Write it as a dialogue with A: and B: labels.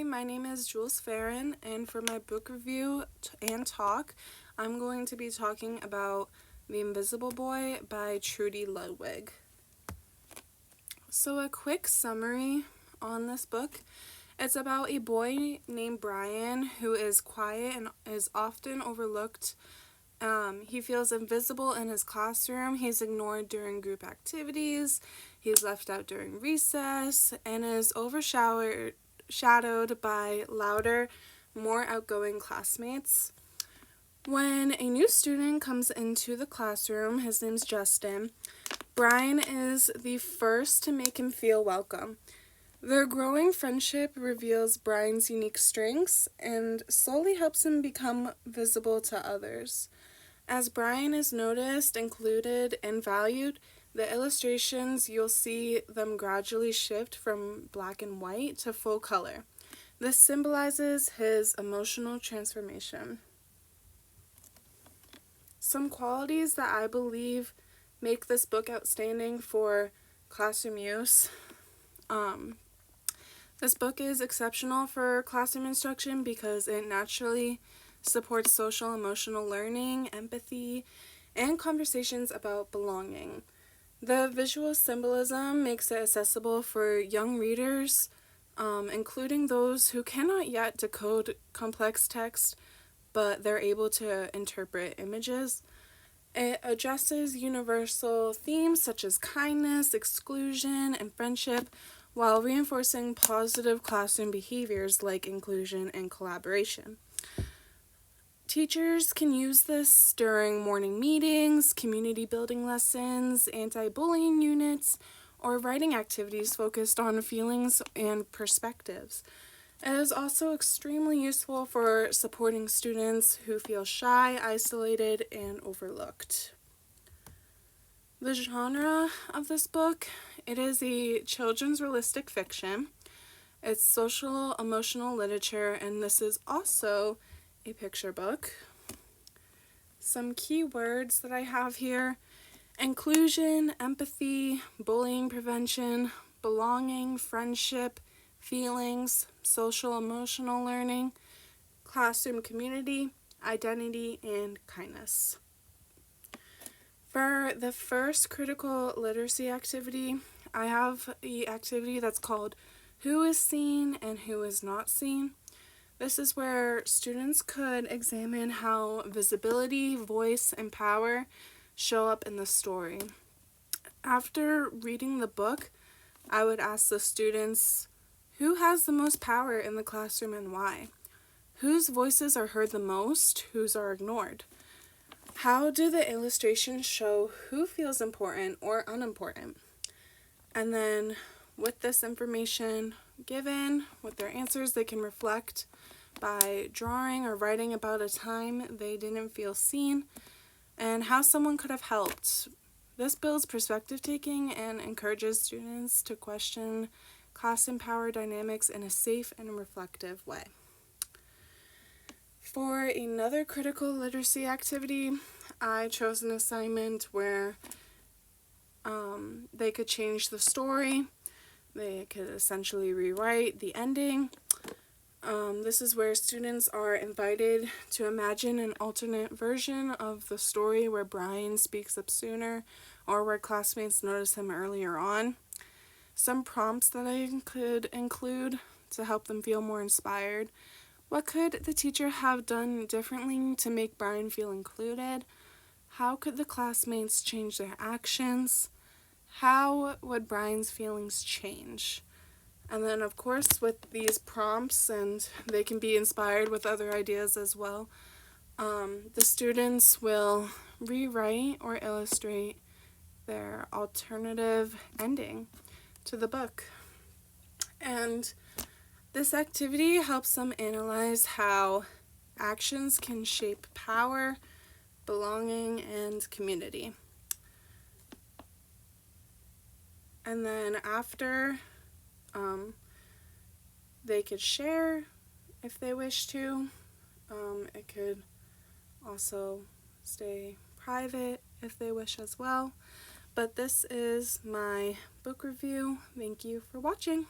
A: Hi, my name is Jules Farron, and for my book review and talk, I'm going to be talking about The Invisible Boy by Trudy Ludwig. So a quick summary on this book. It's about a boy named Brian who is quiet and is often overlooked. He feels invisible in his classroom. He's ignored during group activities. He's left out during recess and is overshadowed by louder, more outgoing classmates. When a new student comes into the classroom, his name's Justin, Brian is the first to make him feel welcome. Their growing friendship reveals Brian's unique strengths and slowly helps him become visible to others. As Brian is noticed, included, and valued, the illustrations, you'll see them gradually shift from black and white to full color. This symbolizes his emotional transformation. Some qualities that I believe make this book outstanding for classroom use. This book is exceptional for classroom instruction because it naturally supports social emotional learning, empathy, and conversations about belonging. The visual symbolism makes it accessible for young readers, including those who cannot yet decode complex text, but they're able to interpret images. It addresses universal themes such as kindness, exclusion, and friendship, while reinforcing positive classroom behaviors like inclusion and collaboration. Teachers can use this during morning meetings, community building lessons, anti-bullying units, or writing activities focused on feelings and perspectives. It is also extremely useful for supporting students who feel shy, isolated, and overlooked. The genre of this book, it is a children's realistic fiction. It's social emotional literature, and this is also a picture book. Some key words that I have here: inclusion, empathy, bullying prevention, belonging, friendship, feelings, social emotional learning, classroom community, identity, and kindness. For the first critical literacy activity, I have the activity that's called Who is Seen and Who is Not Seen. This is where students could examine how visibility, voice, and power show up in the story. After reading the book, I would ask the students, who has the most power in the classroom and why? Whose voices are heard the most? Whose are ignored? How do the illustrations show who feels important or unimportant? And then with this information given, with their answers, they can reflect by drawing or writing about a time they didn't feel seen and how someone could have helped. This builds perspective taking and encourages students to question class and power dynamics in a safe and reflective way. For another critical literacy activity, I chose an assignment where they could change the story. They could essentially rewrite the ending. This is where students are invited to imagine an alternate version of the story where Brian speaks up sooner or where classmates notice him earlier on. Some prompts that I could include to help them feel more inspired. What could the teacher have done differently to make Brian feel included? How could the classmates change their actions? How would Brian's feelings change? And then, of course, with these prompts, and they can be inspired with other ideas as well, the students will rewrite or illustrate their alternative ending to the book. And this activity helps them analyze how actions can shape power, belonging, and community. And then after, they could share if they wish to. It could also stay private if they wish as well. But this is my book review. Thank you for watching.